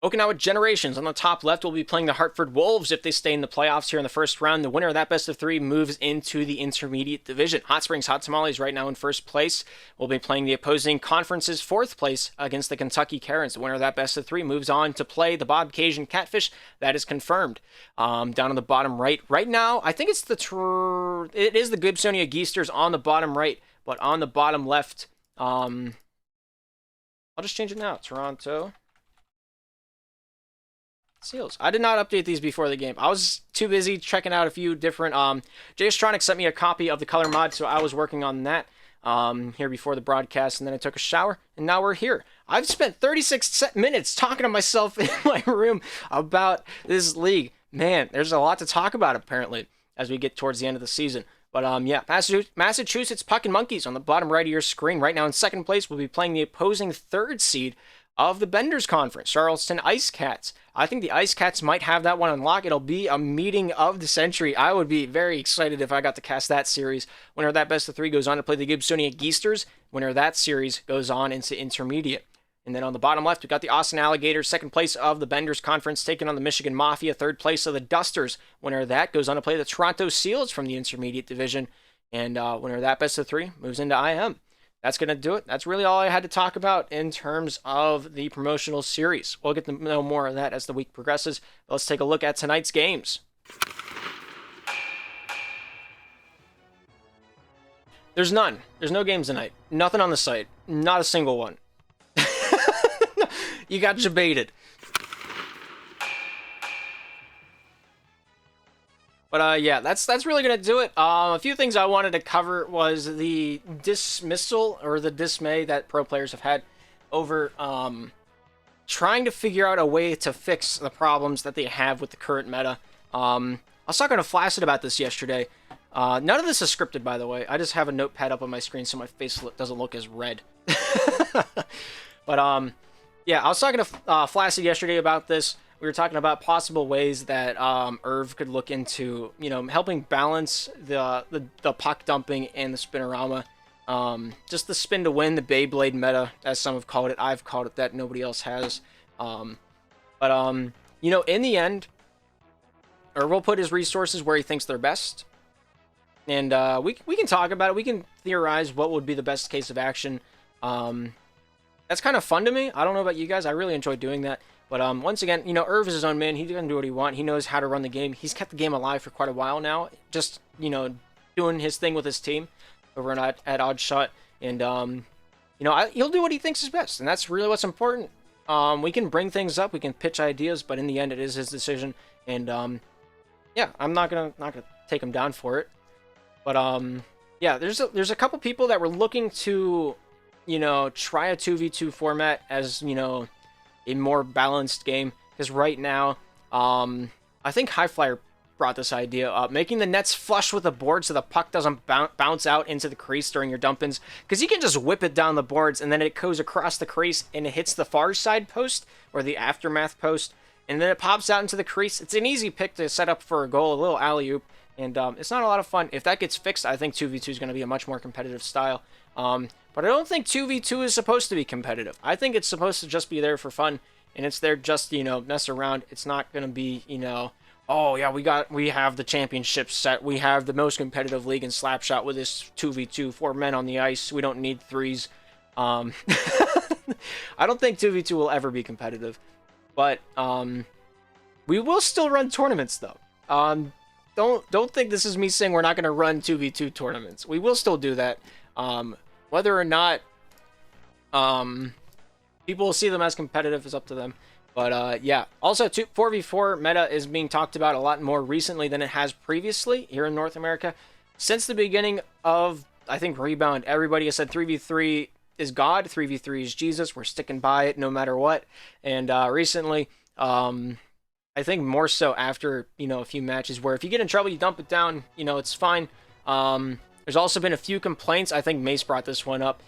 Okinawa Generations on the top left will be playing the Hartford Wolves if they stay in the playoffs here in the first round. The winner of that best of three moves into the intermediate division. Hot Springs Hot Tamales right now in first place will be playing the opposing conference's fourth place against the Kentucky Karens. The winner of that best of three moves on to play the Bob Cajun Catfish. That is confirmed. Down on the bottom right now, I think it's it is the Gibsonia Geesters on the bottom right, but on the bottom left, I'll just change it now. Toronto Seals. I did not update these before the game. I was too busy checking out a few different... JStronic sent me a copy of the color mod, so I was working on that here before the broadcast, and then I took a shower, and now we're here. I've spent 36 minutes talking to myself in my room about this league. Man, there's a lot to talk about, apparently, as we get towards the end of the season. But, yeah, Massachusetts Puck and Monkeys on the bottom right of your screen. Right now in second place, we'll be playing the opposing third seed of the Benders Conference, Charleston Ice Cats. I think the Ice Cats might have that one unlocked. It'll be a meeting of the century. I would be very excited if I got to cast that series. Winner of that best of three goes on to play the Gibsonia Geesters. Winner of that series goes on into intermediate. And then on the bottom left, we've got the Austin Alligators, second place of the Benders Conference, taking on the Michigan Mafia, third place of the Dusters. Winner of that goes on to play the Toronto Seals from the intermediate division. And winner of that best of three moves into IM. That's going to do it. That's really all I had to talk about in terms of the promotional series. We'll get to know more of that as the week progresses. But let's take a look at tonight's games. There's none. There's no games tonight. Nothing on the site. Not a single one. You got baited. But yeah, that's really gonna do it. A few things I wanted to cover was the dismissal or the dismay that pro players have had over trying to figure out a way to fix the problems that they have with the current meta. I was talking to Flaccid about this yesterday. None of this is scripted, by the way. I just have a notepad up on my screen so my face doesn't look as red. But yeah, I was talking to Flaccid yesterday about this. We were talking about possible ways that Irv could look into, you know, helping balance the puck dumping and the spinorama. Just the spin to win, the Beyblade meta, as some have called it. I've called it that. Nobody else has. You know, in the end, Irv will put his resources where he thinks they're best. And we can talk about it. We can theorize what would be the best case of action. That's kind of fun to me. I don't know about you guys. I really enjoy doing that. But once again, you know, Irv is his own man. He can do what he wants. He knows how to run the game. He's kept the game alive for quite a while now. Just, you know, doing his thing with his team over at Oddshot. And, you know, he'll do what he thinks is best. And that's really what's important. We can bring things up. We can pitch ideas. But in the end, it is his decision. And, yeah, I'm not gonna take him down for it. But, yeah, there's a couple people that were looking to, you know, try a 2v2 format as, you know, a more balanced game, because right now, I think Highflyer brought this idea up, making the nets flush with the board so the puck doesn't bounce out into the crease during your dump-ins, because you can just whip it down the boards, and then it goes across the crease, and it hits the far side post, or the aftermath post, and then it pops out into the crease. It's an easy pick to set up for a goal, a little alley-oop, and it's not a lot of fun. If that gets fixed, I think 2v2 is going to be a much more competitive style. But I don't think 2v2 is supposed to be competitive. I think it's supposed to just be there for fun, and it's there just, you know, mess around. It's not going to be, you know, oh yeah, we have the championship set. We have the most competitive league in Slapshot with this 2v2, 4 men on the ice. We don't need threes. I don't think 2v2 will ever be competitive, but we will still run tournaments though. Don't think this is me saying we're not going to run 2v2 tournaments. We will still do that. Whether or not people will see them as competitive is up to them. But yeah, also 4v4 meta is being talked about a lot more recently than it has previously here in North America. Since the beginning of, I think, Rebound, everybody has said 3v3 is God, 3v3 is Jesus. We're sticking by it no matter what. And recently, I think more so after, you know, a few matches where if you get in trouble, you dump it down, you know, it's fine. There's also been a few complaints. I think Mace brought this one up.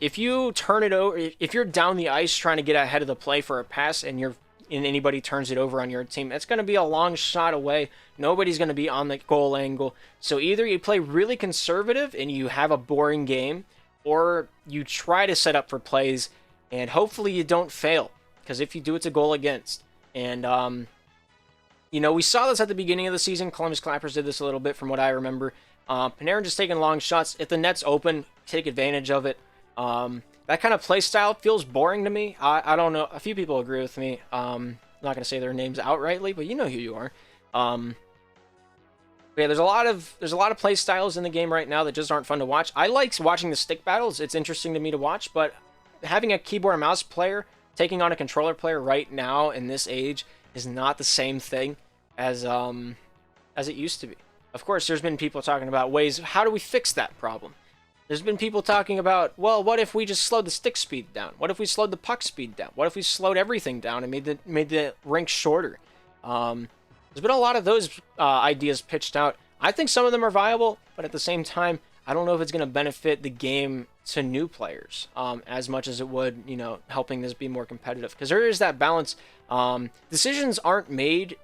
If you turn it over, if you're down the ice trying to get ahead of the play for a pass and anybody turns it over on your team, it's going to be a long shot away. Nobody's going to be on the goal angle. So either you play really conservative and you have a boring game, or you try to set up for plays and hopefully you don't fail. because if you do, it's a goal against. And you know, we saw this at the beginning of the season. Columbus Clappers did this a little bit from what I remember. Panarin just taking long shots. If the net's open, take advantage of it. That kind of play style feels boring to me. I don't know. A few people agree with me. I'm not going to say their names outrightly, but you know who you are. Yeah, there's a lot of play styles in the game right now that just aren't fun to watch. I like watching the stick battles. It's interesting to me to watch, but having a keyboard and mouse player taking on a controller player right now in this age is not the same thing as it used to be. Of course, there's been people talking about ways, how do we fix that problem? There's been people talking about, well, what if we just slowed the stick speed down? What if we slowed the puck speed down? What if we slowed everything down and made the rink shorter? There's been a lot of those ideas pitched out. I think some of them are viable, but at the same time, I don't know if it's going to benefit the game to new players as much as it would, you know, helping this be more competitive. Because there is that balance. Decisions aren't made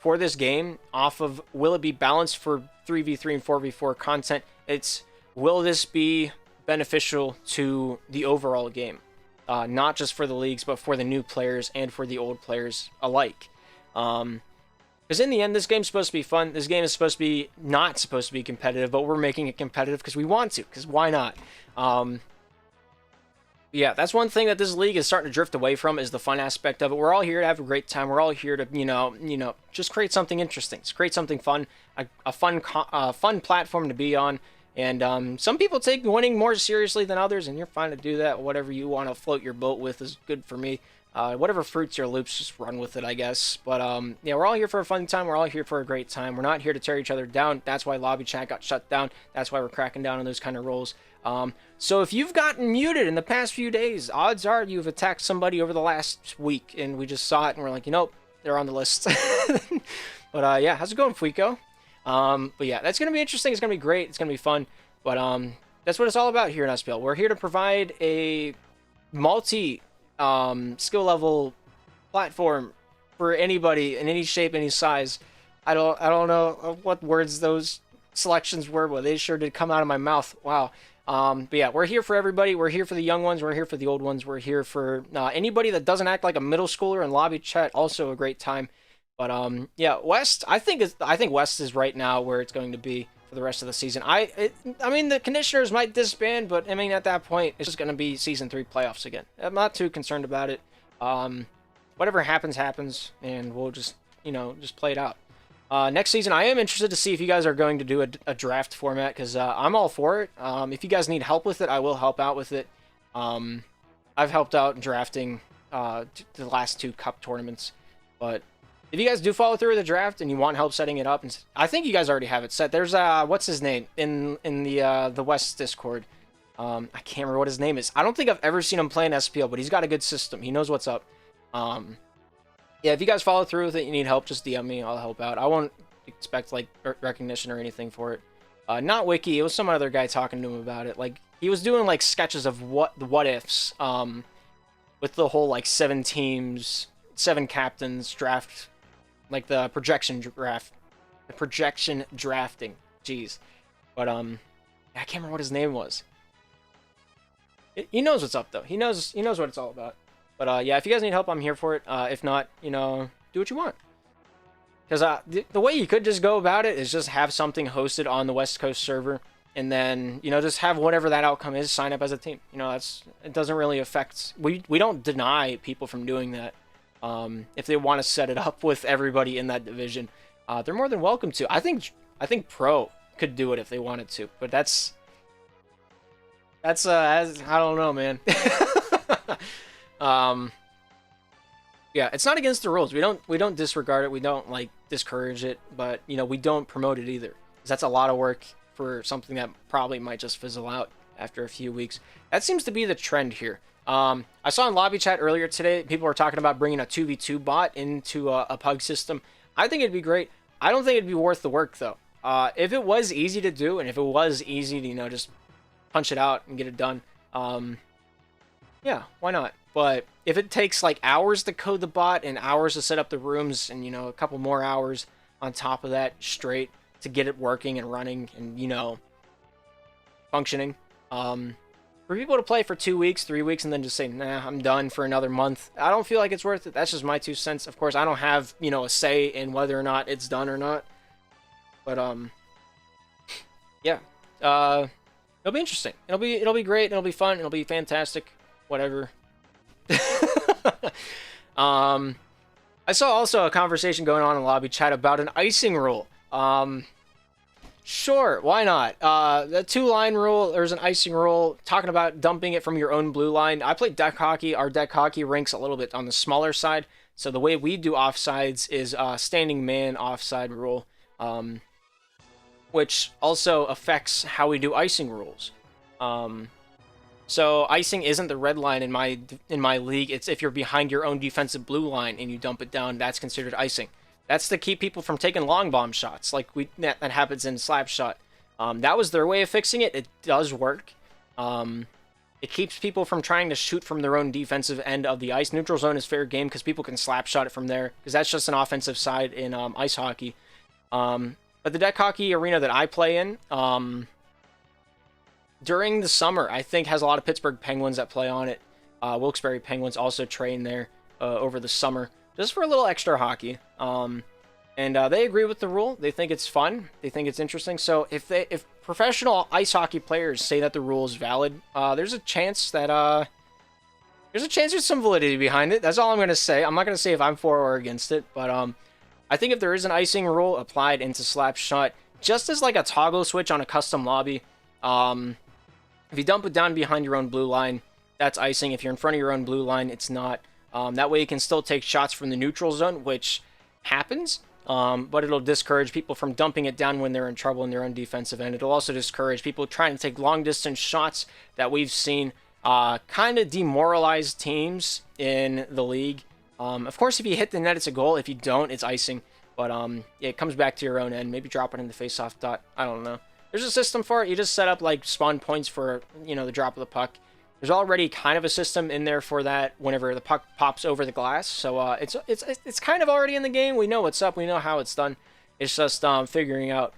for this game off of will it be balanced for 3v3 and 4v4 content. It's will this be beneficial to the overall game, not just for the leagues, but for the new players and for the old players alike. Because in the end, this game's supposed to be fun. This game is supposed to be not supposed to be competitive, but we're making it competitive because we want to. Because why not? Yeah, that's one thing that this league is starting to drift away from is the fun aspect of it. We're all here to have a great time. We're all here to, you know, just create something interesting. Just create something fun, a fun platform to be on. And some people take winning more seriously than others, and you're fine to do that. Whatever you want to float your boat with is good for me. Whatever fruits your loops, just run with it, I guess. But yeah, we're all here for a fun time. We're all here for a great time. We're not here to tear each other down. That's why lobby chat got shut down. That's why we're cracking down on those kind of roles. So if you've gotten muted in the past few days, odds are you've attacked somebody over the last week, and we just saw it, and we're like, you know, they're on the list. But yeah, how's it going, Fuiko? But yeah, that's gonna be interesting. It's gonna be great. It's gonna be fun. But that's what it's all about here in SPL. We're here to provide a multi skill level platform for anybody in any shape, any size. I don't know what words those selections were, but they sure did come out of my mouth. Wow. But yeah, we're here for everybody. We're here for the young ones. We're here for the old ones. We're here for anybody that doesn't act like a middle schooler in lobby chat. Also a great time. But yeah, West. I think West is right now where it's going to be for the rest of the season. I mean, the conditioners might disband, but I mean, at that point, it's just going to be season 3 playoffs again. I'm not too concerned about it. Whatever happens, happens, and we'll just, you know, just play it out. Next season, I am interested to see if you guys are going to do a draft format, because I'm all for it. If you guys need help with it, I will help out with it. I've helped out in drafting the last 2 cup tournaments, but if you guys do follow through with the draft and you want help setting it up, and I think you guys already have it set. There's what's his name in the West Discord. I can't remember what his name is. I don't think I've ever seen him play in SPL, but he's got a good system. He knows what's up. Yeah, if you guys follow through with it, you need help, just DM me. I'll help out. I won't expect like recognition or anything for it. Not Wiki. It was some other guy talking to him about it. Like he was doing like sketches of what ifs. With the whole like 7 teams, 7 captains draft. Like the projection draft, drafting. Jeez, but I can't remember what his name was. He knows what's up though. He knows what it's all about. But yeah, if you guys need help, I'm here for it. If not, you know, do what you want. Because the way you could just go about it is just have something hosted on the West Coast server, and then, you know, just have whatever that outcome is. Sign up as a team. You know, it doesn't really affect. We don't deny people from doing that. If they want to set it up with everybody in that division, they're more than welcome to. I think Pro could do it if they wanted to, but that's I don't know, man. Yeah, it's not against the rules. We don't disregard it. We don't like discourage it, but you know, we don't promote it either. 'Cause that's a lot of work for something that probably might just fizzle out after a few weeks. That seems to be the trend here. I saw in lobby chat earlier today, people were talking about bringing a 2v2 bot into a pug system. I think it'd be great. I don't think it'd be worth the work though. If it was easy to do, and if it was easy to, you know, just punch it out and get it done, yeah, why not? But if it takes like hours to code the bot and hours to set up the rooms, and, you know, a couple more hours on top of that straight to get it working and running and, you know, functioning, for people to play for 2 weeks, 3 weeks, and then just say, nah, I'm done for another month, I don't feel like it's worth it. That's just my 2 cents. Of course, I don't have, you know, a say in whether or not it's done or not. But, yeah. It'll be interesting. It'll be great. It'll be fun. It'll be fantastic. Whatever. I saw also a conversation going on in lobby chat about an icing rule. Sure, why not? The 2-line rule, there's an icing rule talking about dumping it from your own blue line. I played deck hockey. Our deck hockey ranks a little bit on the smaller side. So the way we do offsides is standing man offside rule, which also affects how we do icing rules. So icing isn't the red line in my league. It's if you're behind your own defensive blue line and you dump it down, that's considered icing. That's to keep people from taking long bomb shots, like that happens in Slapshot. That was their way of fixing it. It does work. It keeps people from trying to shoot from their own defensive end of the ice. Neutral zone is fair game because people can Slapshot it from there, because that's just an offensive side in ice hockey. But the deck hockey arena that I play in, during the summer, I think has a lot of Pittsburgh Penguins that play on it. Wilkes-Barre Penguins also train there over the summer, just for a little extra hockey. And they agree with the rule. They think it's fun. They think it's interesting. So if professional ice hockey players say that the rule is valid, there's a chance that there's some validity behind it. That's all I'm going to say. I'm not going to say if I'm for or against it, but I think if there is an icing rule applied into Slapshot, just as like a toggle switch on a custom lobby, if you dump it down behind your own blue line, that's icing. If you're in front of your own blue line, it's not. That way you can still take shots from the neutral zone, which happens, but it'll discourage people from dumping it down when they're in trouble in their own defensive end. It'll also discourage people trying to take long-distance shots that we've seen kind of demoralize teams in the league. Of course, if you hit the net, it's a goal. If you don't, it's icing. But yeah, it comes back to your own end. Maybe drop it in the face-off dot. I don't know. There's a system for it. You just set up like spawn points for, you know, the drop of the puck. There's already kind of a system in there for that whenever the puck pops over the glass. So it's kind of already in the game. We know what's up. We know how it's done. It's just figuring out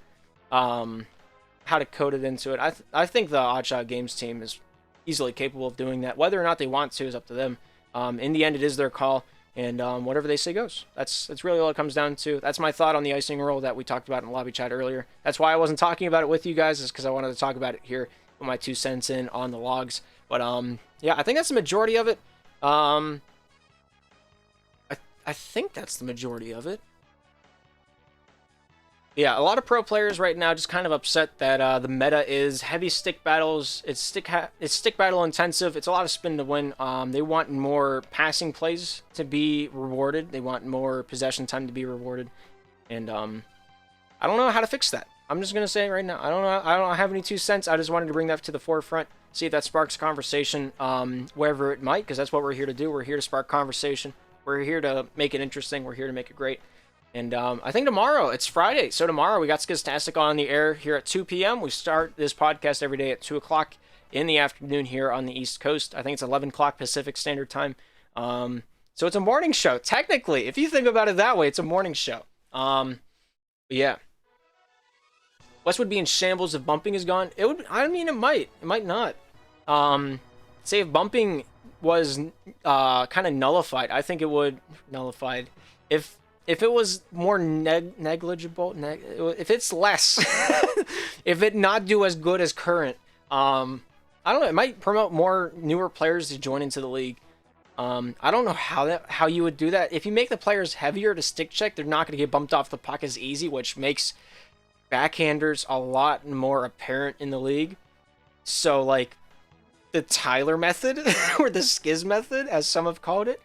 how to code it into it. I think the Oddshot Games team is easily capable of doing that. Whether or not they want to is up to them. In the end, it is their call, and whatever they say goes. That's really all it comes down to. That's my thought on the icing rule that we talked about in the lobby chat earlier. That's why I wasn't talking about it with you guys, is because I wanted to talk about it here, put my 2 cents in on the logs. But yeah, I think that's the majority of it. I think that's the majority of it. Yeah, a lot of pro players right now just kind of upset that the meta is heavy stick battles. It's stick battle intensive. It's a lot of spin to win. They want more passing plays to be rewarded. They want more possession time to be rewarded. And I don't know how to fix that. I'm just gonna say it right now. I don't have any 2 cents. I just wanted to bring that to the forefront. See if that sparks conversation wherever it might, because that's what we're here to do. We're here to spark conversation. We're here to make it interesting. We're here to make it great. And I think tomorrow, it's Friday, so tomorrow we got Skiztastic on the air here at 2 p.m. We start this podcast every day at 2 o'clock in the afternoon here on the East Coast. I think it's 11 o'clock Pacific Standard Time. So it's a morning show. Technically, if you think about it that way, it's a morning show. But yeah. West would be in shambles if bumping is gone. It would. I mean, it might. It might not. Say if bumping was kind of nullified, I think it would nullified. If it was more negligible, if it's less, if it not do as good as current, I don't know. It might promote more newer players to join into the league. I don't know how you would do that. If you make the players heavier to stick check, they're not going to get bumped off the puck as easy, which makes backhanders a lot more apparent in the league. So like the Tyler method or the Skiz method, as some have called it.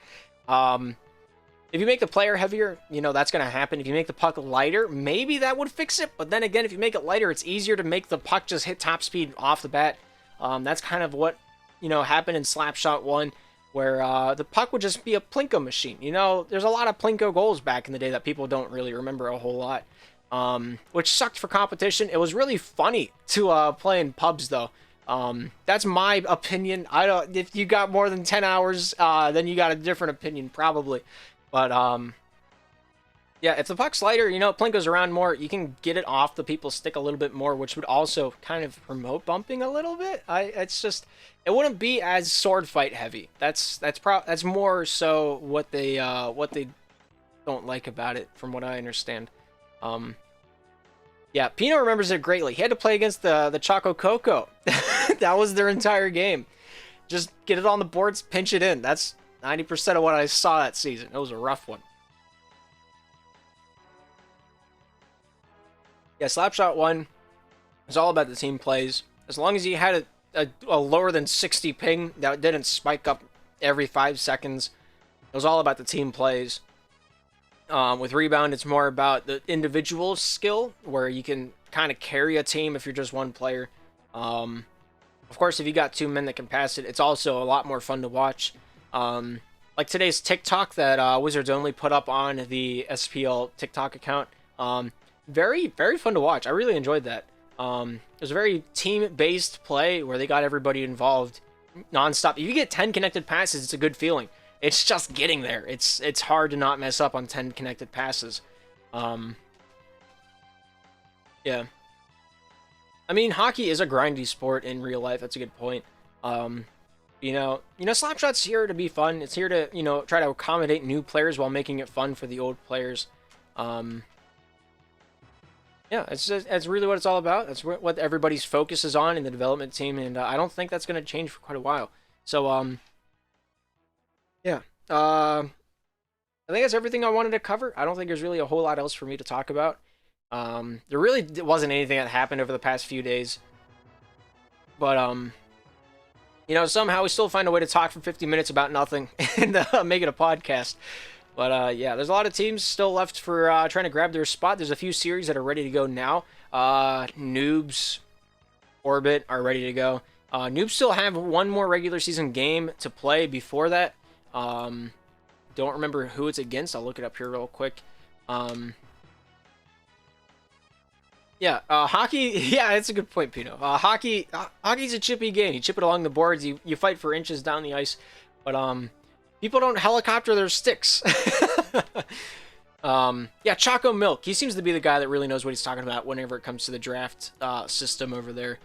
If you make the player heavier, you know, that's going to happen. If you make the puck lighter, maybe that would fix it. But then again, if you make it lighter, it's easier to make the puck just hit top speed off the bat. That's kind of what, you know, happened in Slapshot 1, where the puck would just be a Plinko machine. You know, there's a lot of Plinko goals back in the day that people don't really remember a whole lot, which sucked for competition. It was really funny to play in pubs, though. That's my opinion. If you got more than 10 hours, then you got a different opinion, probably. But Yeah, if the puck slider, plink goes around more, you can get it off the people's stick a little bit more, which would also kind of promote bumping a little bit. It's just, it wouldn't be as sword fight heavy. That's more so what they don't like about it, from what I understand. Um, yeah, Pino remembers it greatly. He had to play against the Choco Coco. That was their entire game. Just get it on the boards, pinch it in. That's 90% of what I saw that season. It was a rough one. Yeah, Slapshot 1 is all about the team plays. As long as you had a lower than 60 ping that didn't spike up every 5 seconds, it was all about the team plays. With Rebound, it's more about the individual skill, where you can kind of carry a team if you're just one player. Of course, if you got 2 men that can pass it, it's also a lot more fun to watch. Like today's TikTok that Wizards Only put up on the SPL TikTok account. Very, very fun to watch. I really enjoyed that. It was a very team-based play where they got everybody involved nonstop. If you get 10 connected passes, it's a good feeling. It's just getting there. It's hard to not mess up on 10 connected passes. Yeah. I mean, hockey is a grindy sport in real life. That's a good point. Slapshot's here to be fun. It's here to, try to accommodate new players while making it fun for the old players. Yeah, it's really what it's all about. That's what everybody's focus is on in the development team, and I don't think that's going to change for quite a while. So, yeah. I think that's everything I wanted to cover. I don't think there's really a whole lot else for me to talk about. There really wasn't anything that happened over the past few days. But, somehow we still find a way to talk for 50 minutes about nothing and make it a podcast. But, yeah, there's a lot of teams still left for trying to grab their spot. There's a few series that are ready to go now. Noobs, Orbit are ready to go. Noobs still have one more regular season game to play before that. Don't remember who it's against. I'll look it up here real quick. Yeah, hockey, yeah, that's a good point, Pino. Hockey's a chippy game. You chip it along the boards, you fight for inches down the ice, but, people don't helicopter their sticks. Yeah, Choco Milk. He seems to be the guy that really knows what he's talking about whenever it comes to the draft system over there.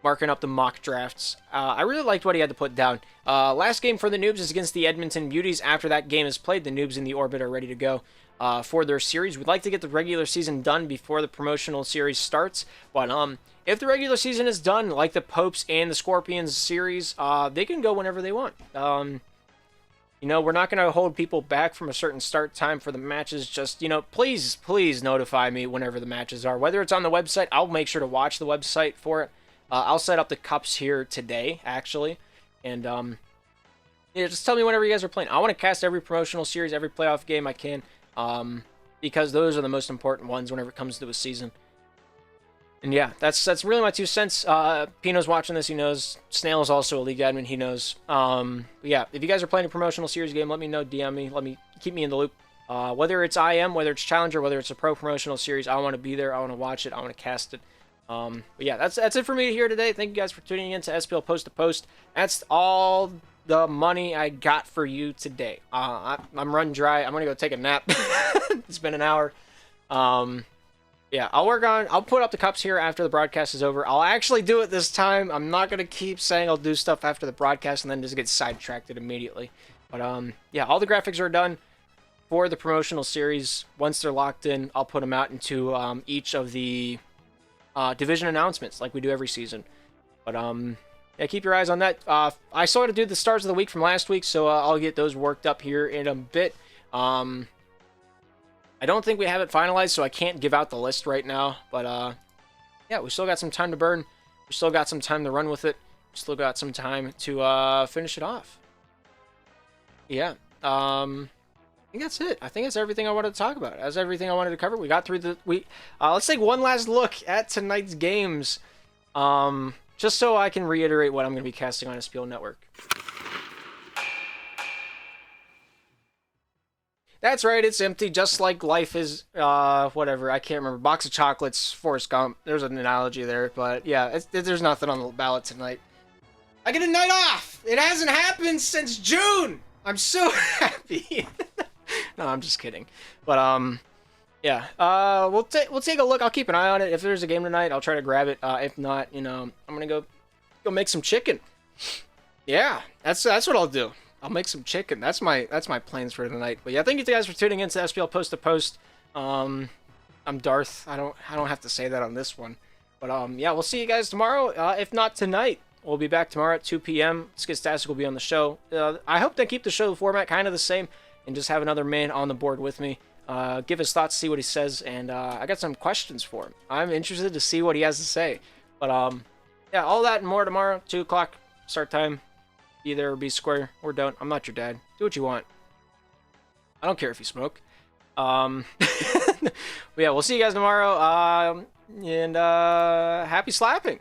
Marking up the mock drafts. I really liked what he had to put down. Last game for the Noobs is against the Edmonton Beauties. After that game is played, the Noobs in the Orbit are ready to go for their series. We'd like to get the regular season done before the promotional series starts, but if the regular season is done, like the Pups and the Scorpions series, they can go whenever they want. We're not going to hold people back from a certain start time for the matches. Just, please notify me whenever the matches are. Whether it's on the website, I'll make sure to watch the website for it. I'll set up the cups here today, actually. And, just tell me whenever you guys are playing. I want to cast every promotional series, every playoff game I can, because those are the most important ones whenever it comes to a season. And yeah, that's really my 2 cents. Pino's watching this, he knows. Snail is also a league admin, he knows. Yeah, if you guys are playing a promotional series game, let me know, DM me, keep me in the loop. Whether it's IM, whether it's Challenger, whether it's a pro promotional series, I want to be there, I want to watch it, I want to cast it. But yeah, that's it for me here today. Thank you guys for tuning in to SPL Post to Post. That's all the money I got for you today. I'm run dry. I'm gonna go take a nap. It's been an hour. Yeah, I'll put up the cups here after the broadcast is over. I'll actually do it this time. I'm not gonna keep saying I'll do stuff after the broadcast and then just get sidetracked immediately. But yeah, all the graphics are done for the promotional series. Once they're locked in, I'll put them out into each of the division announcements like we do every season. But yeah, keep your eyes on that. I still got to do the stars of the week from last week, so I'll get those worked up here in a bit. I don't think we have it finalized, so I can't give out the list right now. But yeah, we still got some time to burn. We still got some time to run with it. We still got some time to finish it off. Yeah. I think that's it. I think that's everything I wanted to talk about. That's everything I wanted to cover. We got through let's take one last look at tonight's games. Just so I can reiterate what I'm going to be casting on SPL Network. That's right, it's empty, just like life is, whatever, I can't remember. Box of chocolates, Forrest Gump. There's an analogy there, but yeah, there's nothing on the ballot tonight. I get a night off! It hasn't happened since June! I'm so happy! No, I'm just kidding. But, Yeah. We'll take a look. I'll keep an eye on it. If there's a game tonight, I'll try to grab it. If not, you know, I'm gonna go make some chicken. Yeah, that's what I'll do. I'll make some chicken. That's my plans for tonight. But yeah, thank you guys for tuning in to SPL Post to Post. I'm Darth. I don't have to say that on this one. But yeah, we'll see you guys tomorrow. If not tonight, we'll be back tomorrow at 2 p.m. Skitstastic will be on the show. I hope they keep the show format kind of the same and just have another man on the board with me. Give his thoughts, see what he says, and I got some questions for him. I'm interested to see what he has to say. But yeah, all that and more tomorrow. 2 o'clock start time. Be there or be square or don't. I'm not your dad. Do what you want. I don't care if you smoke. But yeah, we'll see you guys tomorrow. And happy slapping.